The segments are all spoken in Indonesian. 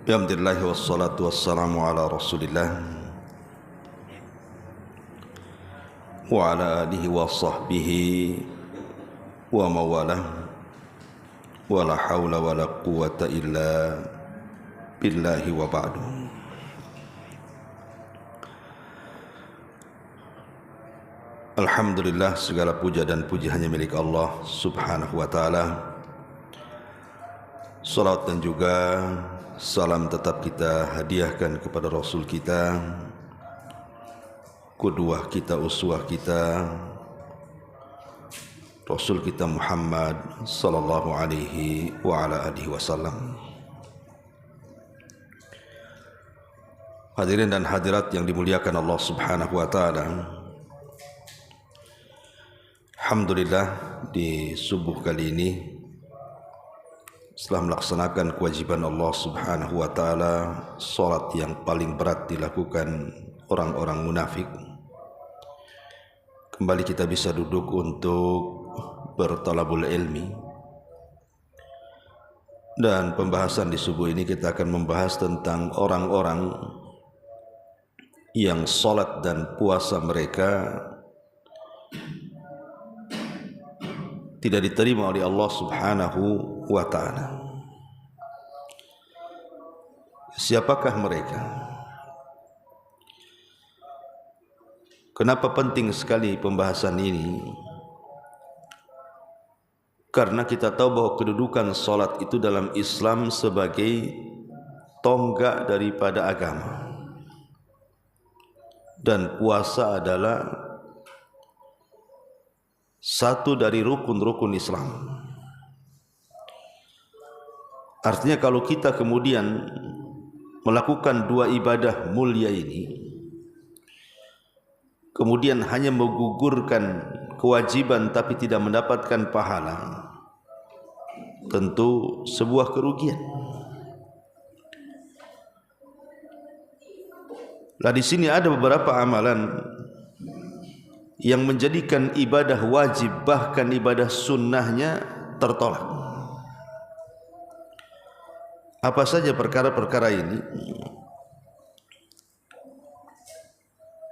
Alhamdulillah wassalatu wassalamu ala Rasulillah wa ala alihi wa sahbihi wa mawalah wa la hawla wa la quwata illa billahi wa ba'du. Alhamdulillah, segala puja dan puji hanya milik Allah subhanahu wa ta'ala. Salat dan juga salam tetap kita hadiahkan kepada Rasul kita, qudwah kita, uswah kita, Rasul kita Muhammad sallallahu alaihi wa ala alihi wasallam. Hadirin dan hadirat yang dimuliakan Allah subhanahu wa ta'ala, alhamdulillah di subuh kali ini setelah melaksanakan kewajiban Allah subhanahu wa ta'ala, salat yang paling berat dilakukan orang-orang munafik, kembali kita bisa duduk untuk bertalabul ilmi. Dan pembahasan di subuh ini kita akan membahas tentang orang-orang yang salat dan puasa mereka tidak diterima oleh Allah subhanahu wa ta'ala. Siapakah mereka? Kenapa penting sekali pembahasan ini? Karena kita tahu bahwa kedudukan salat itu dalam Islam sebagai tonggak daripada agama, dan puasa adalah satu dari rukun-rukun Islam. Artinya kalau kita kemudian melakukan dua ibadah mulia ini, kemudian hanya menggugurkan kewajiban tapi tidak mendapatkan pahala, tentu sebuah kerugian. Nah, di sini ada beberapa amalan yang menjadikan ibadah wajib, bahkan ibadah sunnahnya tertolak. Apa saja perkara-perkara ini?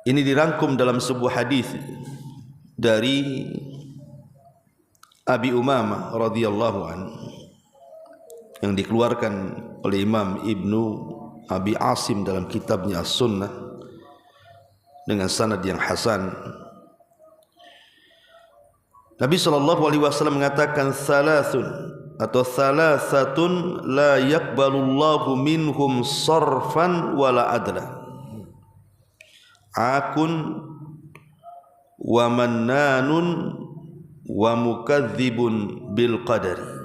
Ini dirangkum dalam sebuah hadis dari Abi Umamah radhiyallahu anhu yang dikeluarkan oleh Imam Ibnu Abi Asim dalam kitabnya As-Sunnah dengan sanad yang hasan. Nabi SAW mengatakan salatun atau salasatun la yaqbalullahu minhum sarfan wala adla, akun wa mannanun wa mukadzibun bil qadari.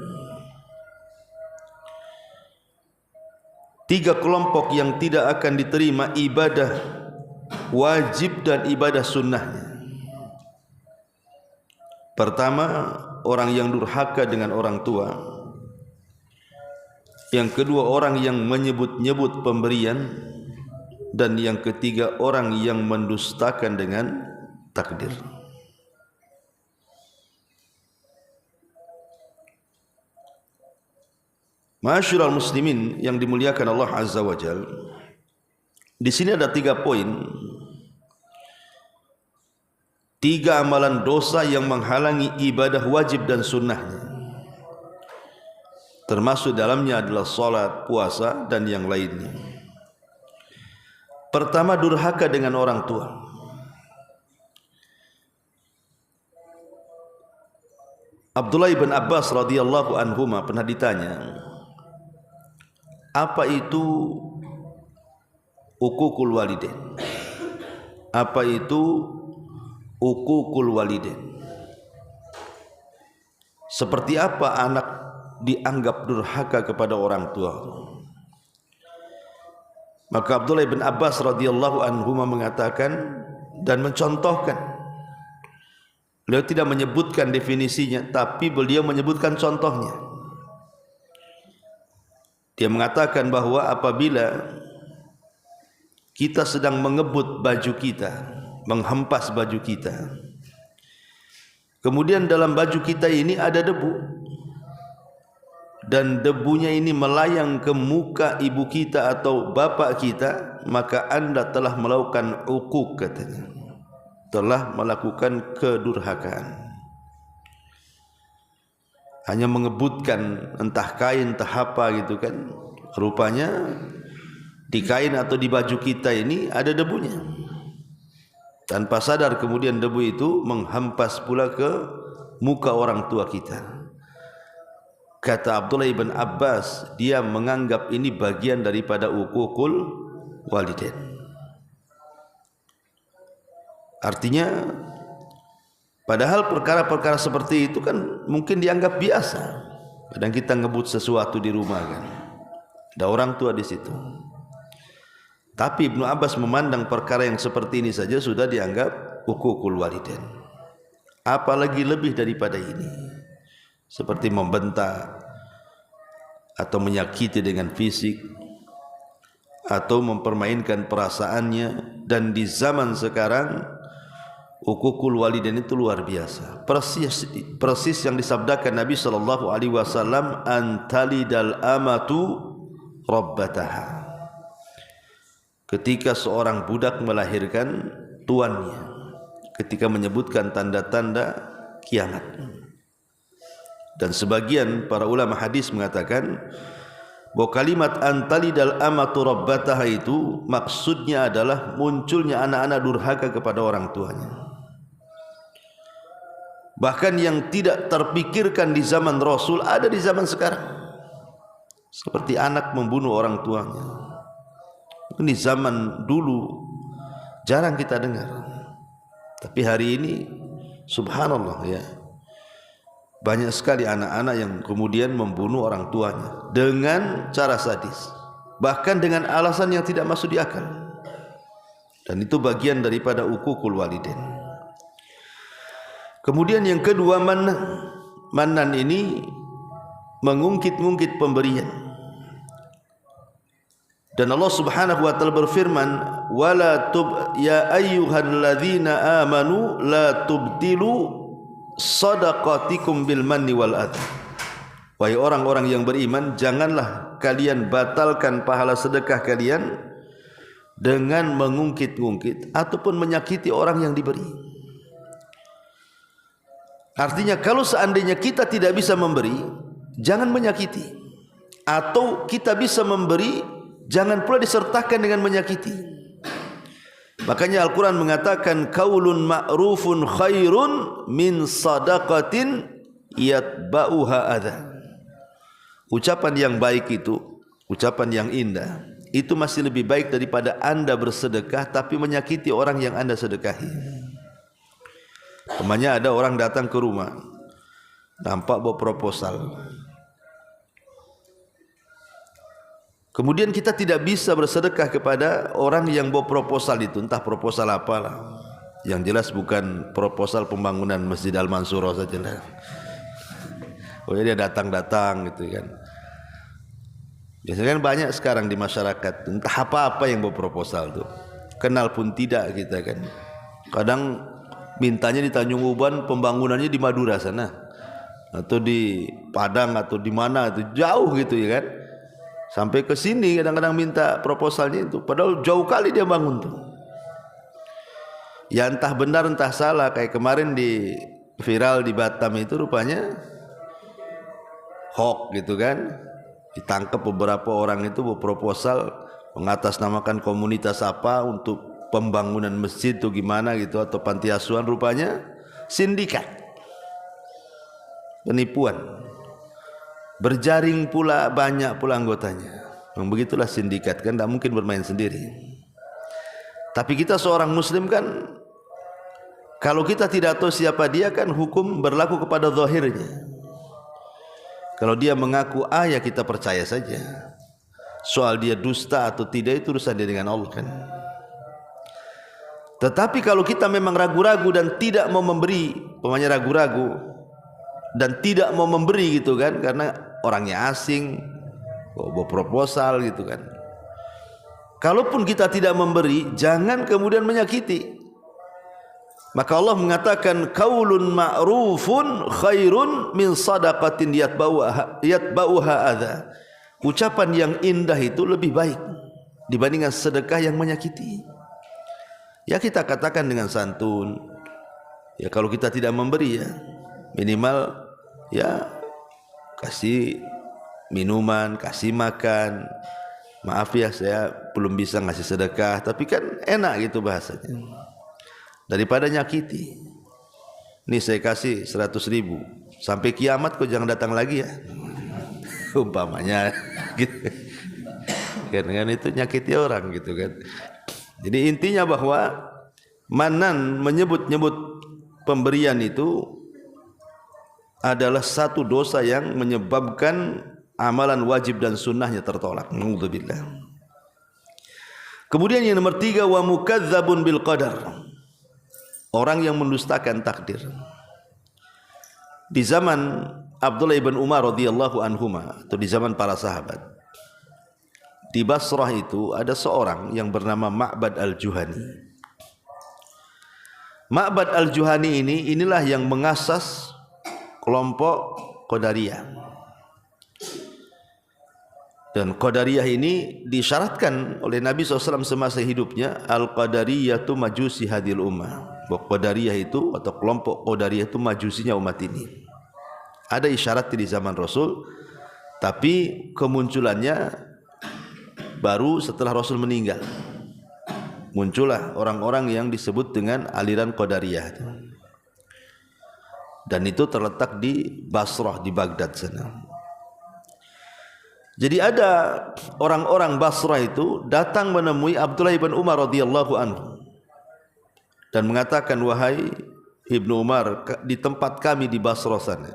Tiga kelompok yang tidak akan diterima ibadah wajib dan ibadah sunnahnya. Pertama, orang yang durhaka dengan orang tua. Yang kedua, orang yang menyebut-nyebut pemberian. Dan yang ketiga, orang yang mendustakan dengan takdir. Ma'asyiral muslimin yang dimuliakan Allah azza wa jalla, di sini ada 3 poin. 3 amalan dosa yang menghalangi ibadah wajib dan sunnahnya, termasuk dalamnya adalah salat, puasa, dan yang lainnya. Pertama, durhaka dengan orang tua. Abdullah bin Abbas radhiyallahu anhuma pernah ditanya, apa itu uququl walidain? Apa itu uququl walidain? Seperti apa anak dianggap durhaka kepada orang tua? Maka Abdullah bin Abbas radhiyallahu anhu mengatakan dan mencontohkan. Beliau tidak menyebutkan definisinya, tapi beliau menyebutkan contohnya. Dia mengatakan bahwa apabila kita sedang mengebut baju kita, menghempas baju kita, kemudian dalam baju kita ini ada debu, dan debunya ini melayang ke muka ibu kita atau bapak kita, maka Anda telah melakukan uquq, katanya, telah melakukan kedurhakaan. Hanya mengebutkan entah kain entah apa gitu kan, rupanya di kain atau di baju kita ini ada debunya. Tanpa sadar kemudian debu itu menghampas pula ke muka orang tua kita. Kata Abdullah ibn Abbas, dia menganggap ini bagian daripada uququl walidain. Artinya, padahal perkara-perkara seperti itu kan mungkin dianggap biasa. Kadang kita ngebut sesuatu di rumah kan, ada orang tua di situ. Tapi Ibnu Abbas memandang perkara yang seperti ini saja sudah dianggap uququl walidain. Apalagi lebih daripada ini, seperti membentak atau menyakiti dengan fisik atau mempermainkan perasaannya. Dan di zaman sekarang uququl walidain itu luar biasa, persis yang disabdakan Nabi SAW, antalidal amatu rabbataha, ketika seorang budak melahirkan tuannya, ketika menyebutkan tanda-tanda kiamat. Dan sebagian para ulama hadis mengatakan bahwa kalimat antalidal amatu rabbataha itu maksudnya adalah munculnya anak-anak durhaka kepada orang tuanya. Bahkan yang tidak terpikirkan di zaman Rasul ada di zaman sekarang, seperti anak membunuh orang tuanya. Ini zaman dulu jarang kita dengar, tapi hari ini subhanallah ya, banyak sekali anak-anak yang kemudian membunuh orang tuanya dengan cara sadis, bahkan dengan alasan yang tidak masuk di akal. Dan itu bagian daripada uququl walidain. Kemudian yang kedua, manan ini mengungkit-ungkit pemberian. Dan Allah Subhanahu wa taala berfirman, wala ya ayyuhalladzina amanu la tubtilu sadaqatikum bil manni wal adha. Wahai orang-orang yang beriman, janganlah kalian batalkan pahala sedekah kalian dengan mengungkit-ungkit ataupun menyakiti orang yang diberi. Artinya kalau seandainya kita tidak bisa memberi, jangan menyakiti. Atau kita bisa memberi, jangan pula disertakan dengan menyakiti. Makanya Al-Quran mengatakan qaulun ma'rufun khairun min sadaqatin yatba'uha adha. Ucapan yang baik itu, ucapan yang indah, itu masih lebih baik daripada Anda bersedekah tapi menyakiti orang yang Anda sedekahi. Temannya ada orang datang ke rumah, nampak bawa proposal. Kemudian kita tidak bisa bersedekah kepada orang yang bawa proposal itu, entah proposal apalah. Yang jelas bukan proposal pembangunan Masjid Al-Mansuro saja lah. Oh ya, dia datang-datang gitu kan. Biasanya kan banyak sekarang di masyarakat, entah apa-apa yang bawa proposal tuh, kenal pun tidak kita kan. Kadang mintanya di Tanjung Uban, pembangunannya di Madura sana, atau di Padang atau di mana itu jauh gitu ya kan. Sampai ke sini kadang-kadang minta proposalnya itu, padahal jauh kali dia bangun tuh. Ya entah benar entah salah, kayak kemarin di viral di Batam itu rupanya hoax gitu kan. Ditangkap beberapa orang itu berproposal mengatasnamakan komunitas apa untuk pembangunan masjid itu gimana gitu, atau panti asuhan, rupanya sindikat penipuan. Berjaring pula banyak pula anggotanya. Begitulah sindikat kan, tidak mungkin bermain sendiri. Tapi kita seorang muslim kan, kalau kita tidak tahu siapa dia kan hukum berlaku kepada zahirnya. Kalau dia mengaku A ya kita percaya saja. Soal dia dusta atau tidak itu urusan dia dengan Allah kan. Tetapi kalau kita memang ragu-ragu dan tidak mau memberi, pemanya ragu-ragu dan tidak mau memberi gitu kan, karena orangnya asing, bawa proposal gitu kan. Kalaupun kita tidak memberi, jangan kemudian menyakiti. Maka Allah mengatakan qaulun ma'rufun khairun min sadaqatin yatba'uha adza. Ucapan yang indah itu lebih baik dibandingkan sedekah yang menyakiti. Ya kita katakan dengan santun. Ya kalau kita tidak memberi ya minimal ya kasih minuman, kasih makan. Maaf ya saya belum bisa ngasih sedekah, tapi kan enak gitu bahasanya. Daripada nyakiti. Nih saya kasih 100.000 sampai kiamat kau jangan datang lagi ya. Umpamanya gitu. Kan itu nyakiti orang gitu kan. Jadi intinya bahwa manan menyebut-nyebut pemberian itu adalah satu dosa yang menyebabkan amalan wajib dan sunnahnya tertolak. Naudzubillah. Kemudian yang nomor 3, wa mukadzabun bil qadar. Orang yang mendustakan takdir. Di zaman Abdullah ibn Umar radhiyallahu anhuma atau di zaman para sahabat, di Basrah itu ada seorang yang bernama Ma'bad al-Juhani. Ma'bad al-Juhani inilah yang mengasas kelompok Qadariyah. Dan Qadariyah ini disyaratkan oleh Nabi SAW semasa hidupnya, al-Qadariyatu majusi hadil ummah. Bahwa Qadariyah itu atau kelompok Qadariyah itu majusinya umat ini. Ada isyarat di zaman Rasul, tapi kemunculannya baru setelah Rasul meninggal. Muncullah orang-orang yang disebut dengan aliran Qadariyah. Dan itu terletak di Basrah, di Baghdad sana. Jadi ada orang-orang Basrah itu datang menemui Abdullah ibn Umar radhiyallahu anhu dan mengatakan, wahai Ibnu Umar, di tempat kami di Basrah sana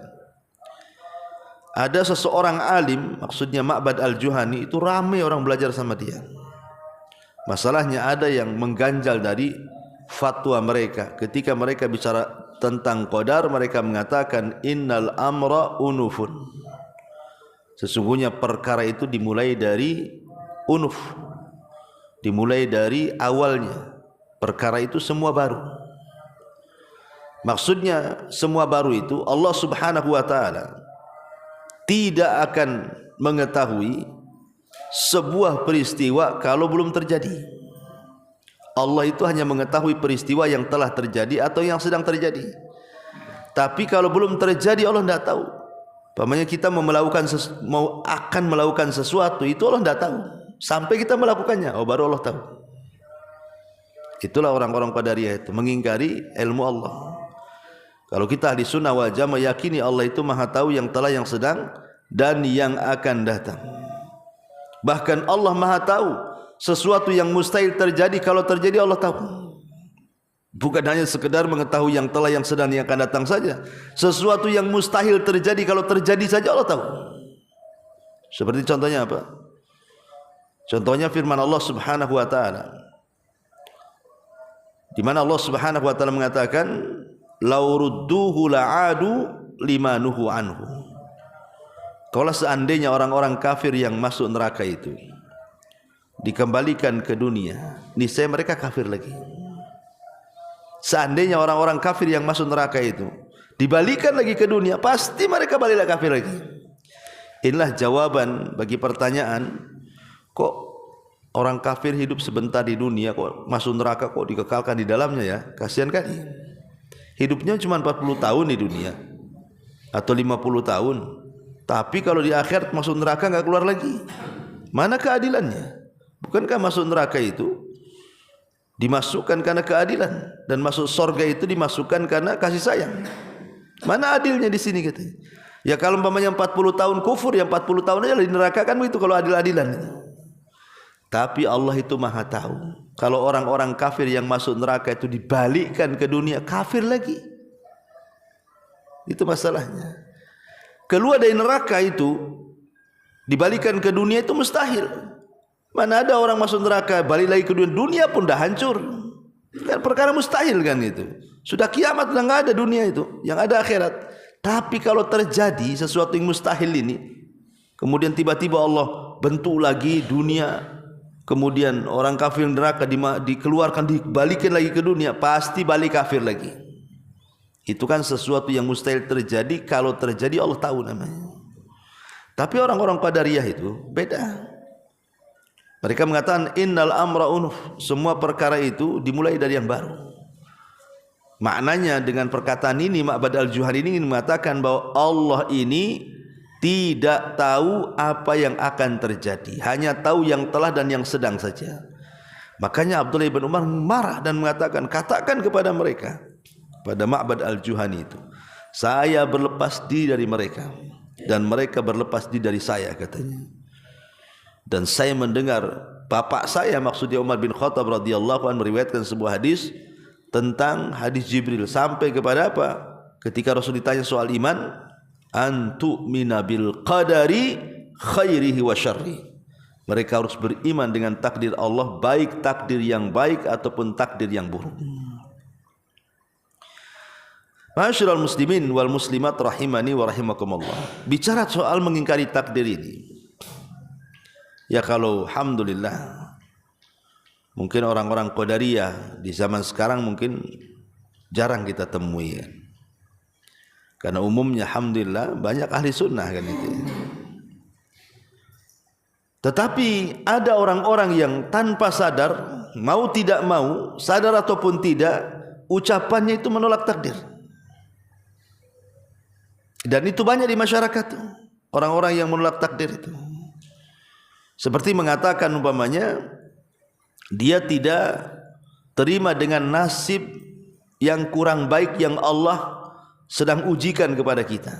ada seseorang alim, maksudnya Ma'bad al-Juhani, itu ramai orang belajar sama dia. Masalahnya ada yang mengganjal dari fatwa mereka. Ketika mereka bicara tentang qadar, mereka mengatakan innal amra unufun. Sesungguhnya perkara itu dimulai dari unuf, dimulai dari awalnya. Perkara itu semua baru. Maksudnya semua baru itu Allah Subhanahu wa taala tidak akan mengetahui sebuah peristiwa kalau belum terjadi. Allah itu hanya mengetahui peristiwa yang telah terjadi atau yang sedang terjadi. Tapi kalau belum terjadi Allah tidak tahu. Pamannya kita akan melakukan sesuatu itu Allah tidak tahu. Sampai kita melakukannya, baru Allah tahu. Itulah orang-orang Qadariyah itu mengingkari ilmu Allah. Kalau kita ahli sunnah wal jamaah meyakini Allah itu maha tahu yang telah, yang sedang dan yang akan datang. Bahkan Allah maha tahu sesuatu yang mustahil terjadi, kalau terjadi Allah tahu. Bukan hanya sekedar mengetahui yang telah, yang sedang, yang akan datang saja. Sesuatu yang mustahil terjadi, kalau terjadi saja Allah tahu. Seperti contohnya apa? Contohnya firman Allah Subhanahu wa taala, di mana Allah Subhanahu wa taala mengatakan, "Lau rudduhu la'adu limanuhu anhu." Kalau seandainya orang-orang kafir yang masuk neraka itu dikembalikan ke dunia, niscaya mereka kafir lagi. Seandainya orang-orang kafir yang masuk neraka itu dibalikan lagi ke dunia, pasti mereka balik lagi kafir lagi. Inilah jawaban bagi pertanyaan, kok orang kafir hidup sebentar di dunia, kok masuk neraka, kok dikekalkan di dalamnya ya? Kasihan kan? Hidupnya cuma 40 tahun di dunia atau 50 tahun. Tapi kalau di akhirat masuk neraka enggak keluar lagi. Mana keadilannya? Bukankah masuk neraka itu dimasukkan karena keadilan, dan masuk surga itu dimasukkan karena kasih sayang? Mana adilnya di sini katanya? Ya kalau umpamanya 40 tahun kufur, yang 40 tahun aja di neraka kan itu kalau adil-adilan. Tapi Allah itu maha tahu. Kalau orang-orang kafir yang masuk neraka itu dibalikkan ke dunia, kafir lagi. Itu masalahnya. Keluar dari neraka itu dibalikkan ke dunia itu mustahil. Mana ada orang masuk neraka balik lagi ke dunia, dunia pun dah hancur. Kan perkara mustahil kan itu. Sudah kiamat sudah enggak ada dunia itu, yang ada akhirat. Tapi kalau terjadi sesuatu yang mustahil ini, kemudian tiba-tiba Allah bentuk lagi dunia, kemudian orang kafir neraka dikeluarkan, dibalikin lagi ke dunia, pasti balik kafir lagi. Itu kan sesuatu yang mustahil terjadi. Kalau terjadi Allah tahu namanya. Tapi orang-orang Qadariyah itu beda. Mereka mengatakan innal amra unuf, semua perkara itu dimulai dari yang baru. Maknanya dengan perkataan ini Ma'bad al-Juhani ini ingin mengatakan bahwa Allah ini tidak tahu apa yang akan terjadi, hanya tahu yang telah dan yang sedang saja. Makanya Abdullah bin Umar marah dan mengatakan, katakan kepada mereka, pada Ma'bad al-Juhani itu, saya berlepas diri dari mereka dan mereka berlepas diri dari saya, katanya. Dan saya mendengar bapak saya, maksudnya Umar bin Khattab radhiyallahu anhu, meriwayatkan sebuah hadis tentang hadis Jibril sampai kepada apa? Ketika Rasul ditanya soal iman, antu'mina bil qadari khairihi wa syarri. Mereka harus beriman dengan takdir Allah, baik takdir yang baik ataupun takdir yang buruk. Ma'asyiral muslimin wal muslimat rahimani wa rahimakumullah. Bicara soal mengingkari takdir ini, ya kalau alhamdulillah mungkin orang-orang Qadariyah di zaman sekarang mungkin jarang kita temui, kan? Karena umumnya alhamdulillah banyak ahli sunnah kan itu. Tetapi ada orang-orang yang tanpa sadar, mau tidak mau, sadar ataupun tidak, ucapannya itu menolak takdir. Dan itu banyak di masyarakat, orang-orang yang menolak takdir itu. Seperti mengatakan umpamanya dia tidak terima dengan nasib yang kurang baik yang Allah sedang ujikan kepada kita.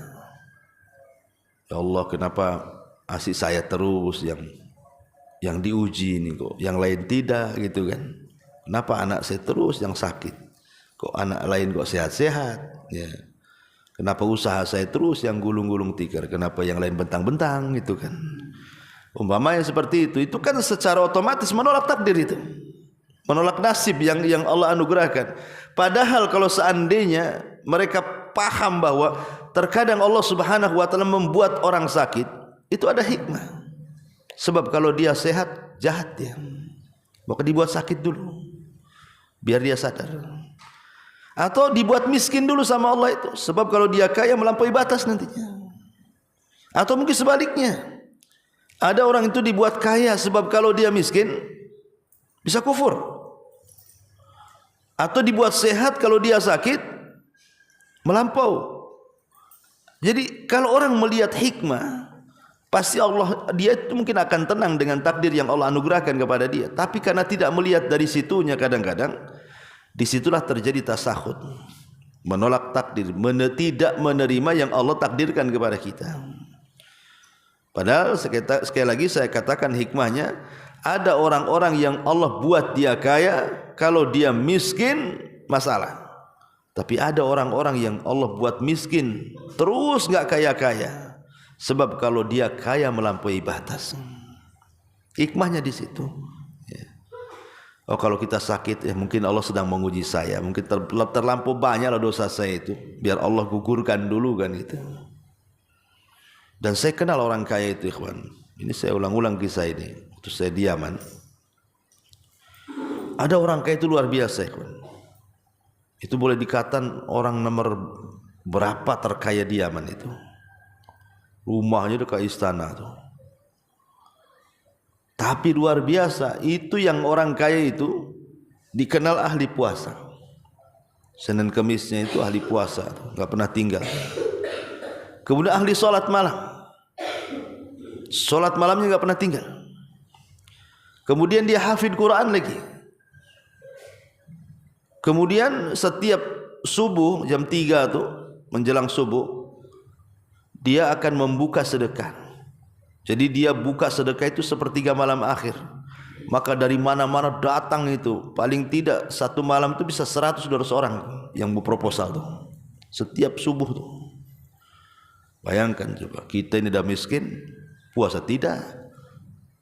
Ya Allah, kenapa asik saya terus yang diuji ini kok, yang lain tidak, gitu kan? Kenapa anak saya terus yang sakit, kok anak lain kok sehat-sehat, ya? Kenapa usaha saya terus yang gulung-gulung tikar, kenapa yang lain bentang-bentang, gitu kan? Umpamanya seperti itu kan secara otomatis menolak takdir itu, menolak nasib yang Allah anugerahkan. Padahal kalau seandainya mereka paham bahwa terkadang Allah Subhanahu wa taala membuat orang sakit, itu ada hikmah. Sebab kalau dia sehat, jahat dia, maka dibuat sakit dulu biar dia sadar. Atau dibuat miskin dulu sama Allah itu, sebab kalau dia kaya melampaui batas nantinya. Atau mungkin sebaliknya, ada orang itu dibuat kaya sebab kalau dia miskin bisa kufur. Atau dibuat sehat kalau dia sakit melampau. Jadi kalau orang melihat hikmah, pasti dia itu mungkin akan tenang dengan takdir yang Allah anugerahkan kepada dia. Tapi karena tidak melihat dari situnya, kadang-kadang disitulah terjadi tasakhut, menolak takdir, tidak menerima yang Allah takdirkan kepada kita. Padahal sekali lagi saya katakan hikmahnya, ada orang-orang yang Allah buat dia kaya, kalau dia miskin masalah. Tapi ada orang-orang yang Allah buat miskin terus nggak kaya-kaya, sebab kalau dia kaya melampaui batas. Hikmahnya di situ. Ya. Oh, kalau kita sakit, ya mungkin Allah sedang menguji saya, mungkin terlampau banyaklah dosa saya itu, biar Allah gugurkan dulu kan gitu. Dan saya kenal orang kaya itu, ikhwan. Ini saya ulang-ulang kisah ini, waktu saya di Yaman. Ada orang kaya itu luar biasa, ikhwan. Itu boleh dikatakan orang nomor berapa terkaya di Yaman itu. Rumahnya dekat istana tuh. Tapi luar biasa, itu yang orang kaya itu dikenal ahli puasa. Senin Kemisnya itu ahli puasa, nggak pernah tinggal. Kemudian ahli sholat malam, sholat malamnya nggak pernah tinggal. Kemudian dia hafid Quran lagi. Kemudian setiap subuh jam 3 tuh menjelang subuh, dia akan membuka sedekah. Jadi dia buka sedekah itu sepertiga malam akhir. Maka dari mana-mana datang itu, paling tidak satu malam itu bisa 100-200 orang yang berproposal tuh. Setiap subuh tuh. Bayangkan coba, kita ini udah miskin, puasa tidak,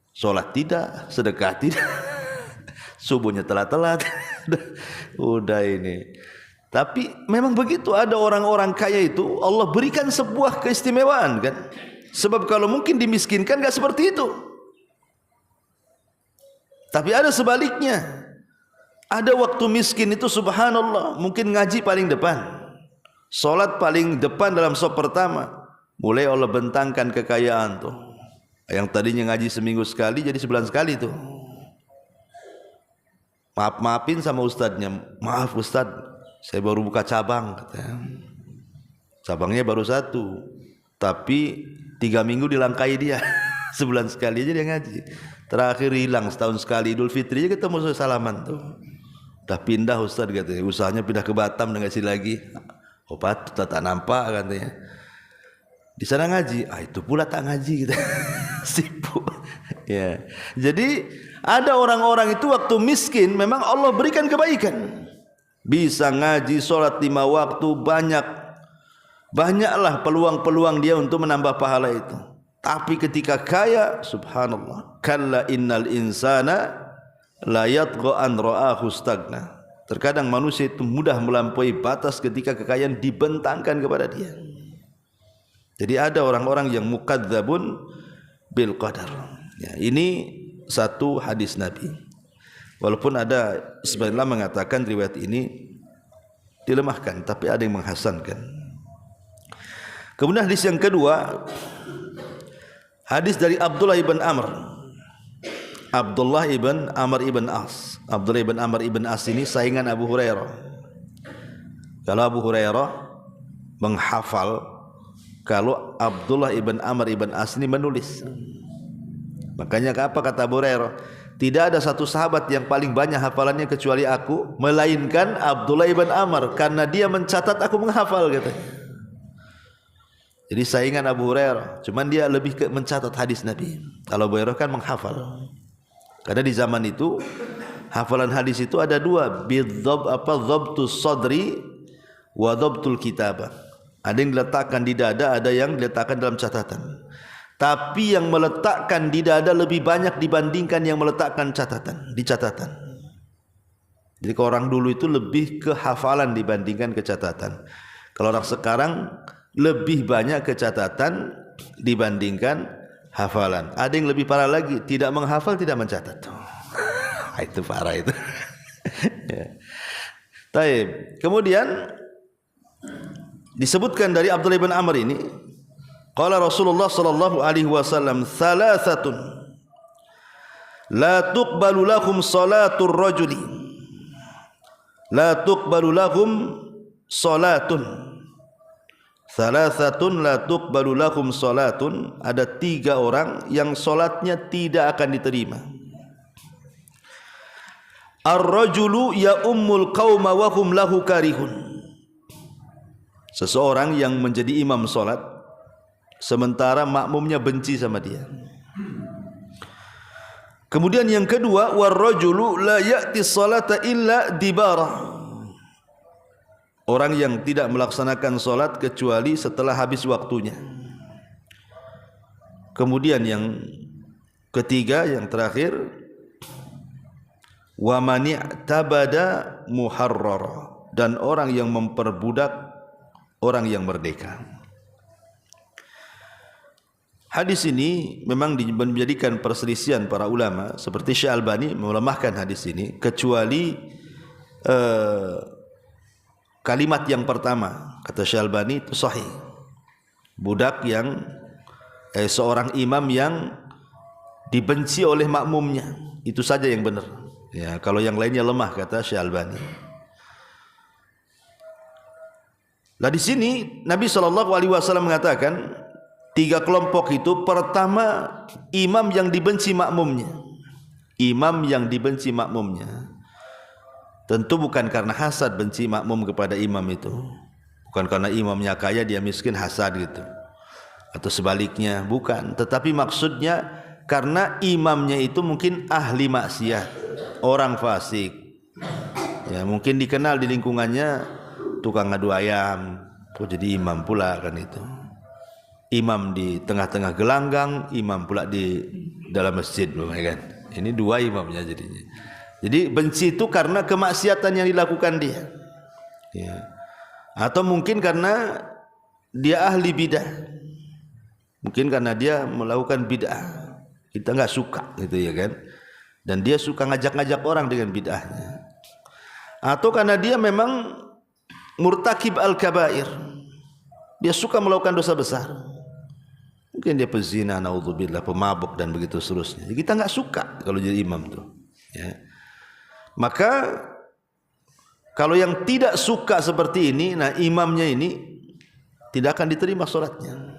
sholat tidak, sedekah tidak, subuhnya telat-telat, udah ini. Tapi memang begitu, ada orang-orang kaya itu Allah berikan sebuah keistimewaan kan. Sebab kalau mungkin dimiskinkan gak seperti itu. Tapi ada sebaliknya. Ada waktu miskin itu subhanallah, mungkin ngaji paling depan, salat paling depan dalam saf pertama. Mulai Allah bentangkan kekayaan tuh. Yang tadinya ngaji seminggu sekali jadi sebulan sekali tuh. Maafin sama ustadznya. Maaf ustadz, saya baru buka cabang katanya. Cabangnya baru 1, tapi 3 minggu dilangkai dia. Sebulan sekali aja dia ngaji. Terakhir hilang setahun sekali Idul Fitri aja ketemu salaman tuh. Udah pindah ustadz katanya. Usahanya pindah ke Batam dan ngaji lagi. Obat tak nampak katanya. Di sana ngaji, itu pula tak ngaji gitu. Sibuk. Ya. Jadi ada orang-orang itu waktu miskin memang Allah berikan kebaikan. Bisa ngaji, sholat 5 waktu, banyaklah peluang-peluang dia untuk menambah pahala itu. Tapi ketika kaya, subhanallah, kalla innal insana la yatgha an ra'ahu stagna. Terkadang manusia itu mudah melampaui batas ketika kekayaan dibentangkan kepada dia. Jadi ada orang-orang yang mukadzabun bil qadar. Ya, ini satu hadis Nabi. Walaupun ada sebagian ulama mengatakan riwayat ini dilemahkan, tapi ada yang menghasankan. Kemudian hadis yang kedua, hadis dari Abdullah ibn Amr. Abdullah ibn Amr ibn As. Abdullah ibn Amr ibn As ini saingan Abu Hurairah. Kalau Abu Hurairah menghafal, kalau Abdullah ibn Amr ibn As ini menulis. Makanya apa kata Abu Hurairah? Tidak ada satu sahabat yang paling banyak hafalannya kecuali aku, melainkan Abdullah ibn Amr, karena dia mencatat, aku menghafal katanya. Jadi saingan Abu Hurairah, cuman dia lebih ke mencatat hadis Nabi. Kalau Abu Hurairah kan menghafal. Karena di zaman itu hafalan hadis itu ada 2, dhabtus sadri wa dhabtul kitabah. Ada yang diletakkan di dada, ada yang diletakkan dalam catatan. Tapi yang meletakkan di dada lebih banyak dibandingkan yang meletakkan di catatan. Jadi kalau orang dulu itu lebih ke hafalan dibandingkan ke catatan. Kalau orang sekarang lebih banyak ke catatan dibandingkan hafalan. Ada yang lebih parah lagi, tidak menghafal, tidak mencatat. Itu parah itu. Ya. Taib. Kemudian disebutkan dari Abdullah bin Amr ini, qala Rasulullah sallallahu alaihi wasallam, "Thalathatun la tuqbalu lahum salatur rajuli." La tuqbalu lahum salatun. Thalathatun la tuqbalu lahum salatun. Ada 3 orang yang salatnya tidak akan diterima. Ar-rajulu ya ummul qauma wa hum lahu karihun. Seseorang yang menjadi imam solat sementara makmumnya benci sama dia. Kemudian yang kedua, warrajulu la ya'ti salata illa dibara. Orang yang tidak melaksanakan solat kecuali setelah habis waktunya. Kemudian yang ketiga, yang terakhir, wa man i'tabada muharrara, dan orang yang memperbudak orang yang merdeka. Hadis ini memang menjadikan perselisihan para ulama, seperti Syekh Albani melemahkan hadis ini, kecuali kalimat yang pertama, kata Syekh Albani itu sahih. Budak yang seorang imam yang dibenci oleh makmumnya, itu saja yang benar. Ya, kalau yang lainnya lemah, kata Syekh Albani. Nah di sini Nabi SAW mengatakan 3 kelompok itu. Pertama, imam yang dibenci makmumnya. Imam yang dibenci makmumnya. Tentu bukan karena hasad benci makmum kepada imam itu. Bukan karena imamnya kaya dia miskin hasad gitu. Atau sebaliknya, bukan. Tetapi maksudnya karena imamnya itu mungkin ahli maksiat, orang fasik. Ya, mungkin dikenal di lingkungannya tukang ngadu ayam, kok jadi imam pula kan itu. Imam di tengah-tengah gelanggang, imam pula di dalam masjid, kan. Ini 2 imamnya jadinya. Jadi benci itu karena kemaksiatan yang dilakukan dia. Ya. Atau mungkin karena dia ahli bidah. Mungkin karena dia melakukan bid'ah. Kita enggak suka gitu ya kan. dan dia suka ngajak-ngajak orang dengan bid'ahnya, atau karena dia memang murtakib al-kabair, dia suka melakukan dosa besar, mungkin dia pezina, naudzubillah, pemabuk dan begitu seterusnya. Kita nggak suka kalau jadi imam tuh, ya. Maka kalau yang tidak suka seperti ini, nah imamnya ini tidak akan diterima sholatnya.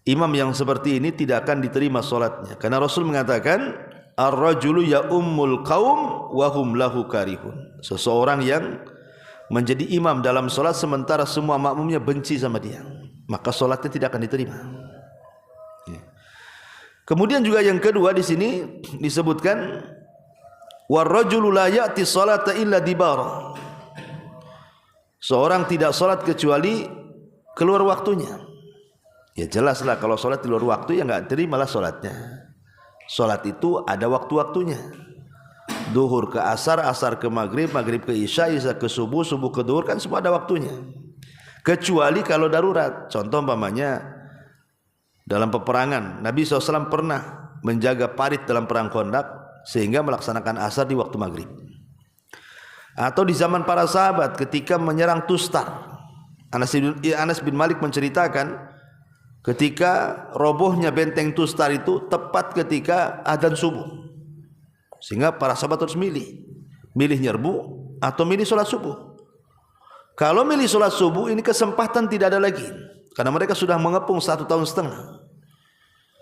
Imam yang seperti ini tidak akan diterima sholatnya, karena Rasul mengatakan ar-rajulu ya ummul qaum wa hum lahu karihun. Seseorang yang menjadi imam dalam sholat sementara semua makmumnya benci sama dia, maka sholatnya tidak akan diterima. Kemudian juga yang kedua di sini disebutkan war-rajulu la ya'ti sholata illa dibara. Seorang tidak sholat kecuali keluar waktunya. Ya jelaslah kalau sholat di luar waktu ya nggak terimalah sholatnya. Sholat itu ada waktu-waktunya. Duhur ke asar, asar ke maghrib, maghrib ke isya, isya ke subuh, subuh ke duhur, kan semua ada waktunya. Kecuali kalau darurat. Contoh umpamanya dalam peperangan, Nabi SAW pernah menjaga parit dalam perang Khandaq sehingga melaksanakan asar di waktu maghrib. Atau di zaman para sahabat ketika menyerang Tustar, Anas bin Malik menceritakan ketika robohnya benteng Tustar itu tepat ketika adzan subuh, sehingga para sahabat harus milih nyerbu atau milih sholat subuh. Kalau milih sholat subuh ini kesempatan tidak ada lagi, karena mereka sudah mengepung 1,5 tahun.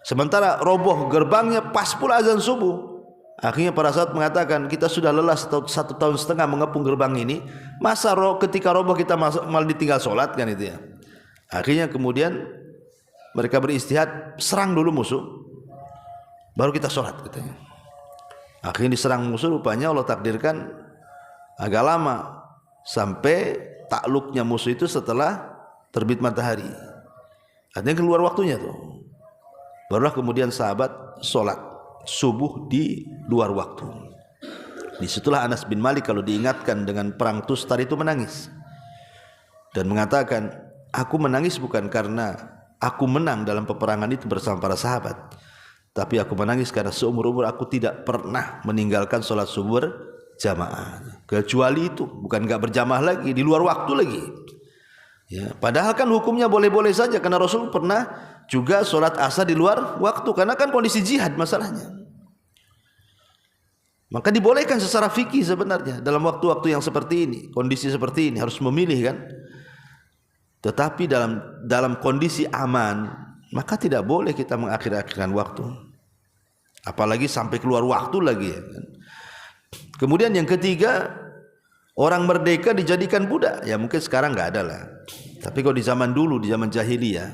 Sementara roboh gerbangnya pas pula azan subuh. Akhirnya para sahabat mengatakan, kita sudah lelah 1,5 tahun mengepung gerbang ini, masa ketika roboh kita malah ditinggal sholat kan itu ya. Akhirnya kemudian mereka beristihad, serang dulu musuh, baru kita sholat katanya. Akhirnya diserang musuh, rupanya Allah takdirkan agak lama, sampai takluknya musuh itu setelah terbit matahari. Artinya keluar waktunya tuh. Barulah kemudian sahabat sholat subuh di luar waktu. Disitulah Anas bin Malik kalau diingatkan dengan perang Tustar itu menangis. Dan mengatakan, aku menangis bukan karena aku menang dalam peperangan itu bersama para sahabat, tapi aku menangis karena seumur-umur aku tidak pernah meninggalkan sholat subuh jamaah. Kecuali itu, bukan gak berjamaah lagi, di luar waktu lagi. Ya, padahal kan hukumnya boleh-boleh saja, karena Rasul pernah juga sholat asar di luar waktu, karena kan kondisi jihad masalahnya. Maka dibolehkan secara fikih sebenarnya dalam waktu-waktu yang seperti ini, kondisi seperti ini harus memilih kan. Tetapi dalam kondisi aman, maka tidak boleh kita mengakhir-akhirkan waktu, apalagi sampai keluar waktu lagi ya kan? Kemudian yang ketiga, orang merdeka dijadikan budak. Ya mungkin sekarang nggak ada lah, tapi kalau di zaman dulu, di zaman jahiliyah,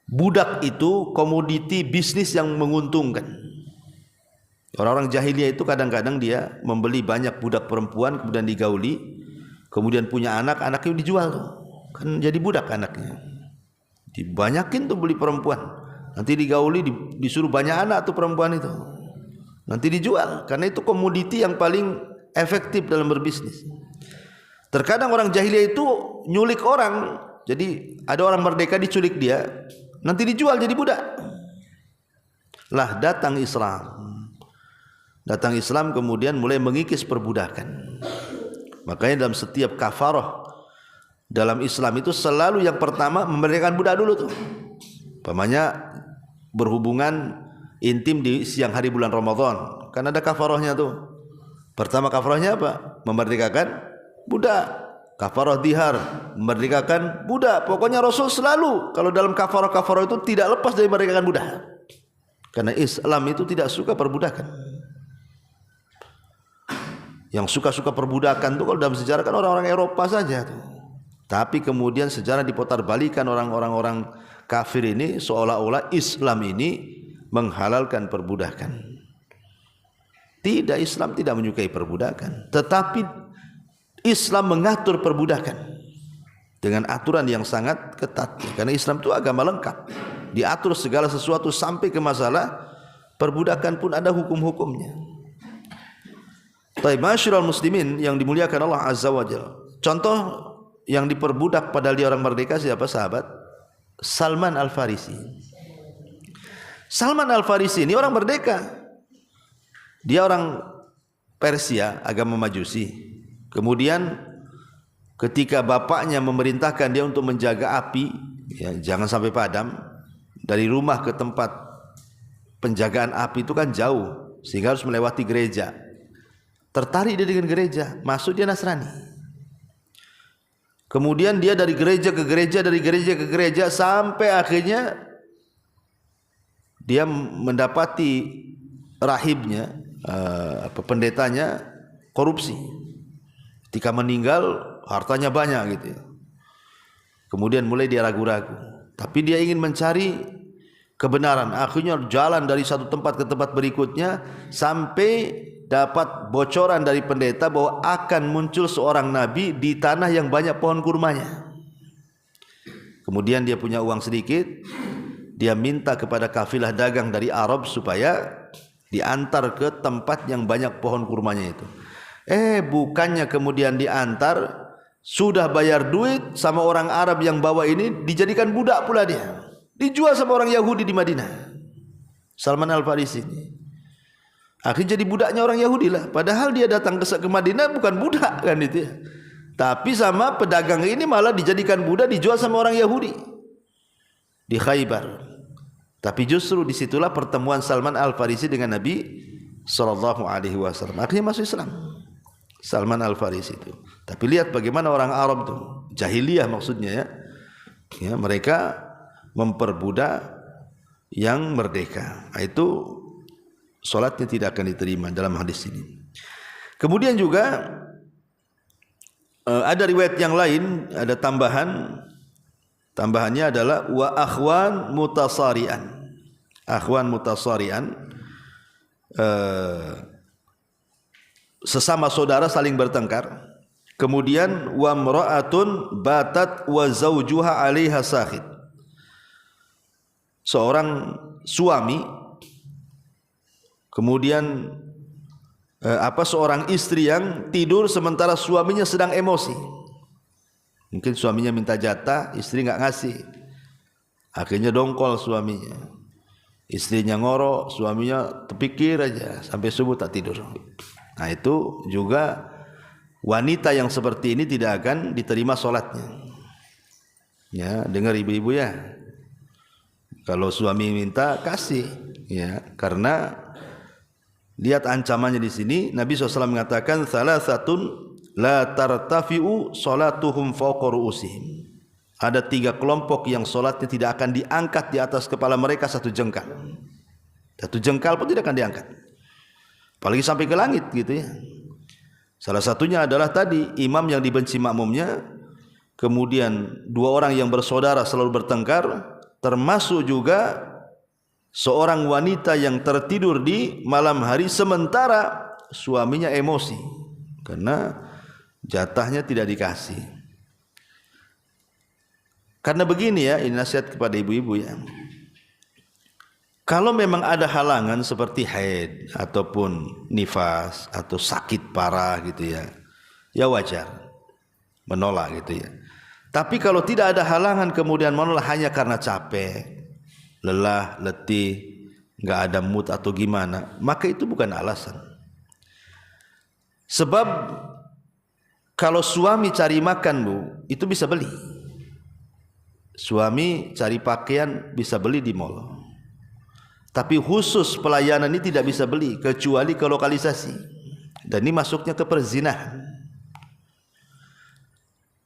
budak itu komoditi bisnis yang menguntungkan. Orang-orang jahiliyah itu kadang-kadang dia membeli banyak budak perempuan, kemudian digauli, kemudian punya anak, anaknya dijual tuh, kan jadi budak anaknya. Dibanyakin tuh beli perempuan, nanti digauli, disuruh banyak anak tuh perempuan itu, nanti dijual, karena itu komoditi yang paling efektif dalam berbisnis. Terkadang orang jahiliyah itu nyulik orang, jadi ada orang merdeka diculik dia, nanti dijual jadi budak. Lah datang Islam kemudian mulai mengikis perbudakan. Makanya dalam setiap kafarah dalam Islam itu selalu yang pertama memerdekakan budak dulu tuh. Pamannya berhubungan intim di siang hari bulan Ramadan, kan ada kafarahnya tuh. Pertama kafarahnya apa? Memerdekakan budak. Kafarah dihar, memerdekakan budak. Pokoknya Rasul selalu kalau dalam kafarah-kafarah itu tidak lepas dari memerdekakan budak. Karena Islam itu tidak suka perbudakan. Yang suka-suka perbudakan itu kalau dalam sejarah kan orang-orang Eropa saja tuh. Tapi kemudian sejarah diputar-balikan, orang-orang kafir ini seolah-olah Islam ini menghalalkan perbudakan. Tidak, Islam tidak menyukai perbudakan, tetapi Islam mengatur perbudakan dengan aturan yang sangat ketat. Karena Islam itu agama lengkap, diatur segala sesuatu sampai ke masalah perbudakan pun ada hukum-hukumnya. Baik, masyarul muslimin yang dimuliakan Allah Azza wa Jalla. Contoh yang diperbudak padahal dia orang merdeka siapa? Sahabat Salman Al-Farisi. Salman Al-Farisi ini orang merdeka. Dia orang Persia, agama Majusi. Kemudian ketika bapaknya memerintahkan dia untuk menjaga api, ya, jangan sampai padam, dari rumah ke tempat penjagaan api itu kan jauh, sehingga harus melewati gereja. Tertarik dia dengan gereja, masuk dia Nasrani. Kemudian dia dari gereja ke gereja, dari gereja ke gereja, sampai akhirnya dia mendapati rahibnya, pendetanya korupsi. Ketika meninggal hartanya banyak gitu ya. Kemudian mulai dia ragu-ragu, tapi dia ingin mencari kebenaran. Akhirnya jalan dari satu tempat ke tempat berikutnya sampai dapat bocoran dari pendeta bahwa akan muncul seorang nabi di tanah yang banyak pohon kurmanya. Kemudian dia punya uang sedikit, dia minta kepada kafilah dagang dari Arab supaya diantar ke tempat yang banyak pohon kurmanya itu. Bukannya kemudian diantar, sudah bayar duit sama orang Arab yang bawa ini, dijadikan budak pula dia. Dijual sama orang Yahudi di Madinah. Salman Al-Farisi ini akhirnya jadi budaknya orang Yahudi lah. Padahal dia datang ke Madinah bukan budak kan itu ya. Tapi sama pedagang ini malah dijadikan budak, dijual sama orang Yahudi di Khaybar. Tapi justru disitulah pertemuan Salman Al-Farisi dengan Nabi Sallallahu Alaihi Wasallam. Akhirnya masuk Islam Salman Al-Farisi itu. Tapi lihat bagaimana orang Arab itu, jahiliyah maksudnya ya. Ya, mereka memperbudak yang merdeka. Itu solatnya tidak akan diterima dalam hadis ini. Kemudian juga ada riwayat yang lain, ada tambahannya adalah wa akhwan mutasarian. Akhwan mutasarian, sesama saudara saling bertengkar. Kemudian wa mra'atun batat wa zawjuha 'alaiha sakhit. Seorang suami, kemudian seorang istri yang tidur sementara suaminya sedang emosi. Mungkin suaminya minta jatah, istri enggak ngasih. Akhirnya dongkol suaminya. Istrinya ngorok, suaminya terpikir aja sampai subuh tak tidur. Nah, itu juga wanita yang seperti ini tidak akan diterima sholatnya. Ya, dengar ibu-ibu ya. Kalau suami minta kasih, ya, karena lihat ancamannya di sini. Nabi SAW mengatakan salasatun la tartafi'u sholatuhum fawqa ru'usihim. Ada 3 kelompok yang solatnya tidak akan diangkat di atas kepala mereka satu jengkal. Satu jengkal pun tidak akan diangkat. Apalagi sampai ke langit gitu ya. Salah satunya adalah tadi imam yang dibenci makmumnya, kemudian 2 orang yang bersaudara selalu bertengkar, termasuk juga seorang wanita yang tertidur di malam hari sementara suaminya emosi karena jatahnya tidak dikasih. Karena begini ya, ini nasihat kepada ibu-ibu ya. Kalau memang ada halangan seperti haid ataupun nifas atau sakit parah gitu ya, ya wajar menolak gitu ya. Tapi kalau tidak ada halangan kemudian menolak hanya karena capek, lelah, letih, enggak ada mood atau gimana, maka itu bukan alasan. Sebab kalau suami cari makan, Bu, itu bisa beli. Suami cari pakaian bisa beli di mall. Tapi khusus pelayanan ini tidak bisa beli kecuali ke lokalisasi. Dan ini masuknya ke perzinahan.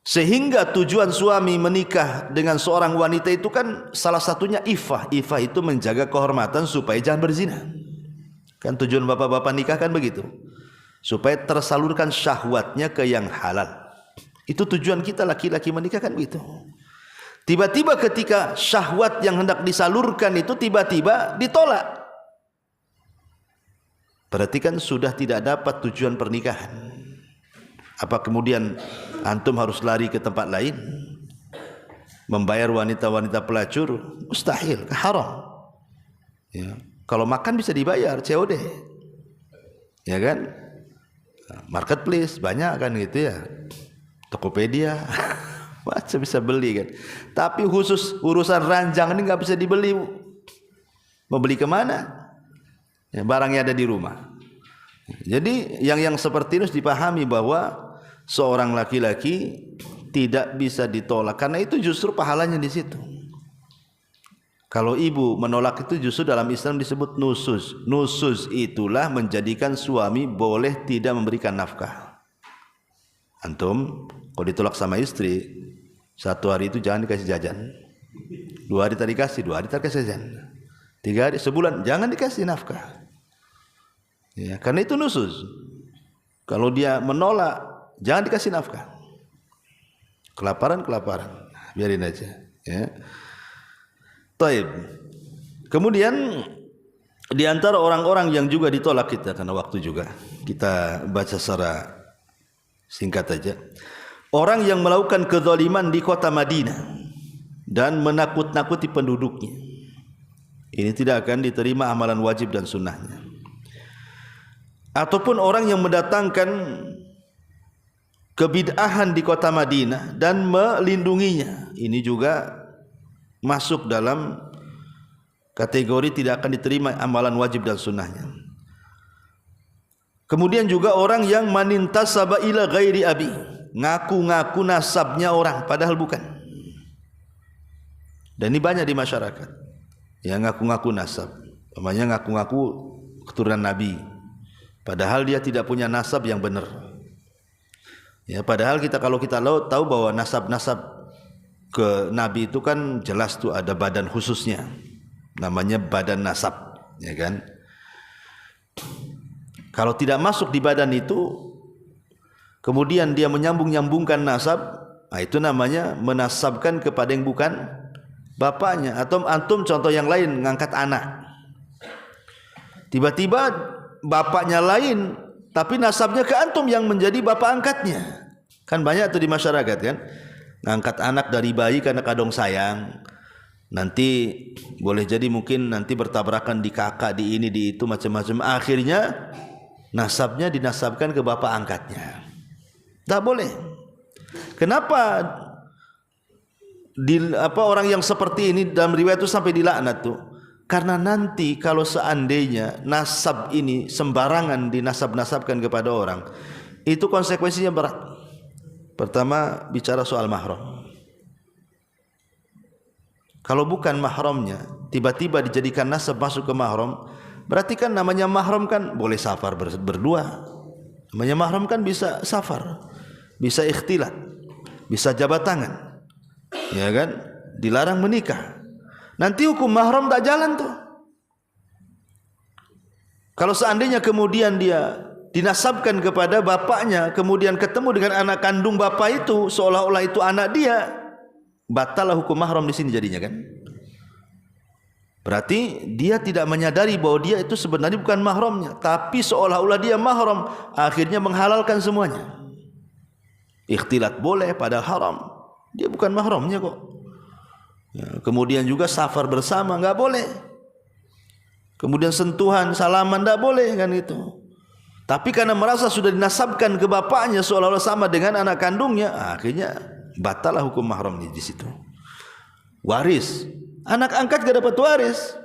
Sehingga tujuan suami menikah dengan seorang wanita itu kan salah satunya ifah. Ifah itu menjaga kehormatan supaya jangan berzina. Kan tujuan bapak-bapak nikah kan begitu. Supaya tersalurkan syahwatnya ke yang halal. Itu tujuan kita laki-laki menikah kan begitu. Tiba-tiba ketika syahwat yang hendak disalurkan itu tiba-tiba ditolak. Berarti kan sudah tidak dapat tujuan pernikahan. Apa kemudian antum harus lari ke tempat lain? Membayar wanita-wanita pelacur? Mustahil, haram. Ya. Kalau makan bisa dibayar, COD. Ya kan? Marketplace banyak kan gitu ya. Tokopedia. Macam bisa beli kan. Tapi khusus urusan ranjang ini nggak bisa dibeli, Bu. Mau beli kemana? Ya, barangnya ada di rumah. Jadi yang seperti ini harus dipahami bahwa seorang laki-laki tidak bisa ditolak, karena itu justru pahalanya di situ. Kalau ibu menolak itu justru dalam Islam disebut nusus. Nusus itulah menjadikan suami boleh tidak memberikan nafkah. Antum kalau ditolak sama istri, 1 hari itu jangan dikasih jajan. 2 hari tadi kasih, 2 hari tadi kasih jajan. 3 hari, sebulan jangan dikasih nafkah. Ya, karena itu nusus. Kalau dia menolak, jangan dikasih nafkah. Kelaparan, biarin aja. Ya. Taib. Kemudian di antara orang-orang yang juga ditolak kita, karena waktu juga kita baca secara singkat aja. Orang yang melakukan kezaliman di kota Madinah dan menakut-nakuti penduduknya, ini tidak akan diterima amalan wajib dan sunnahnya. Ataupun orang yang mendatangkan kebid'ahan di kota Madinah dan melindunginya, ini juga masuk dalam kategori tidak akan diterima amalan wajib dan sunnahnya. Kemudian juga orang yang manintasaba ila ghairi abi, ngaku-ngaku nasabnya orang padahal bukan. Dan ini banyak di masyarakat yang ngaku-ngaku nasab, namanya ngaku-ngaku keturunan Nabi padahal dia tidak punya nasab yang benar. Ya, padahal kalau kita tahu bahwa nasab-nasab ke Nabi itu kan jelas tuh ada badan khususnya, namanya badan nasab, ya kan? Kalau tidak masuk di badan itu, kemudian dia menyambung-nyambungkan nasab, nah itu namanya menasabkan kepada yang bukan bapaknya. Atau antum contoh yang lain, ngangkat anak, tiba-tiba bapaknya lain, tapi nasabnya ke antum yang menjadi bapak angkatnya. Kan banyak tuh di masyarakat kan, ngangkat anak dari bayi karena kadong sayang, nanti boleh jadi mungkin nanti bertabrakan di kakak, di ini, di itu, macam-macam. Akhirnya nasabnya dinasabkan ke bapak angkatnya. Tak boleh. Kenapa orang yang seperti ini dalam riwayat itu sampai dilaknat tuh? Karena nanti kalau seandainya nasab ini sembarangan dinasab-nasabkan kepada orang, itu konsekuensinya berat. Pertama, bicara soal mahram. Kalau bukan mahramnya, tiba-tiba dijadikan nasab masuk ke mahram, berarti kan namanya mahram kan boleh safar berdua. Namanya mahram kan bisa safar, bisa ikhtilat, bisa jabat tangan, ya kan? Dilarang menikah. Nanti hukum mahram tak jalan tuh. Kalau seandainya kemudian dia dinasabkan kepada bapaknya, kemudian ketemu dengan anak kandung bapak itu, seolah-olah itu anak dia, batallah hukum mahram di sini jadinya kan. Berarti dia tidak menyadari bahwa dia itu sebenarnya bukan mahramnya, tapi seolah-olah dia mahram, akhirnya menghalalkan semuanya. Ikhtilat boleh padahal haram, dia bukan mahramnya kok. Ya, kemudian juga safar bersama enggak boleh. Kemudian sentuhan, salaman enggak boleh kan itu. Tapi karena merasa sudah dinasabkan ke bapaknya seolah-olah sama dengan anak kandungnya, akhirnya batallah hukum mahram di situ. Waris, anak angkat gak dapat waris.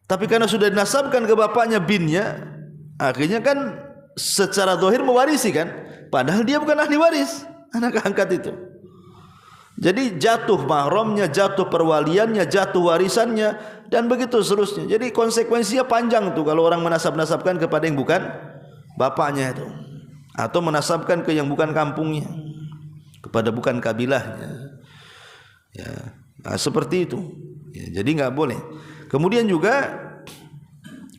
Tapi karena sudah dinasabkan ke bapaknya binnya, akhirnya kan secara zahir mewarisi kan, padahal dia bukan ahli waris, anak angkat itu. Jadi jatuh mahramnya, jatuh perwaliannya, jatuh warisannya, dan begitu seterusnya. Jadi konsekuensinya panjang tuh kalau orang menasab-nasabkan kepada yang bukan bapaknya itu, atau menasabkan ke yang bukan kampungnya, kepada bukan kabilahnya. Ya, nah, seperti itu. Ya, jadi nggak boleh. Kemudian juga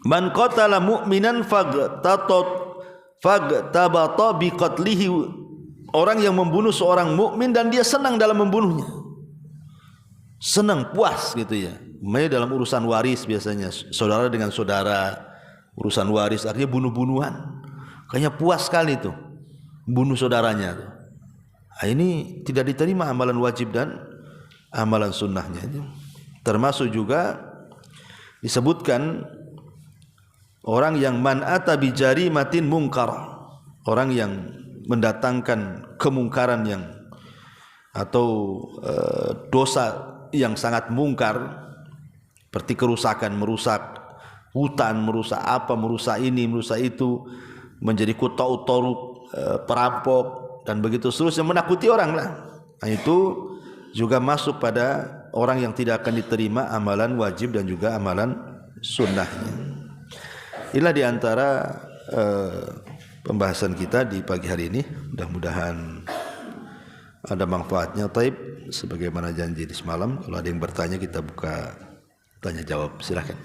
man qatala mu'minan fagtabata biqatlihi, orang yang membunuh seorang mukmin dan dia senang dalam membunuhnya, senang, puas gitu ya. Dalam urusan waris biasanya saudara dengan saudara, urusan waris akhirnya bunuh-bunuhan. Kayaknya puas sekali tuh bunuh saudaranya tuh. Nah, ini tidak diterima amalan wajib dan amalan sunnahnya. Termasuk juga disebutkan orang yang man ata bi jarimatin mungkar, orang yang mendatangkan kemungkaran yang atau dosa yang sangat mungkar, seperti kerusakan, merusak hutan, merusak apa, merusak ini, merusak itu, menjadi kutau toruk, perampok dan begitu seterusnya, menakuti orang lah. Nah, itu juga masuk pada orang yang tidak akan diterima amalan wajib dan juga amalan sunnahnya. Inilah diantara pembahasan kita di pagi hari ini. Mudah-mudahan ada manfaatnya. Taib, sebagaimana janji di semalam, kalau ada yang bertanya kita buka tanya jawab, silakan.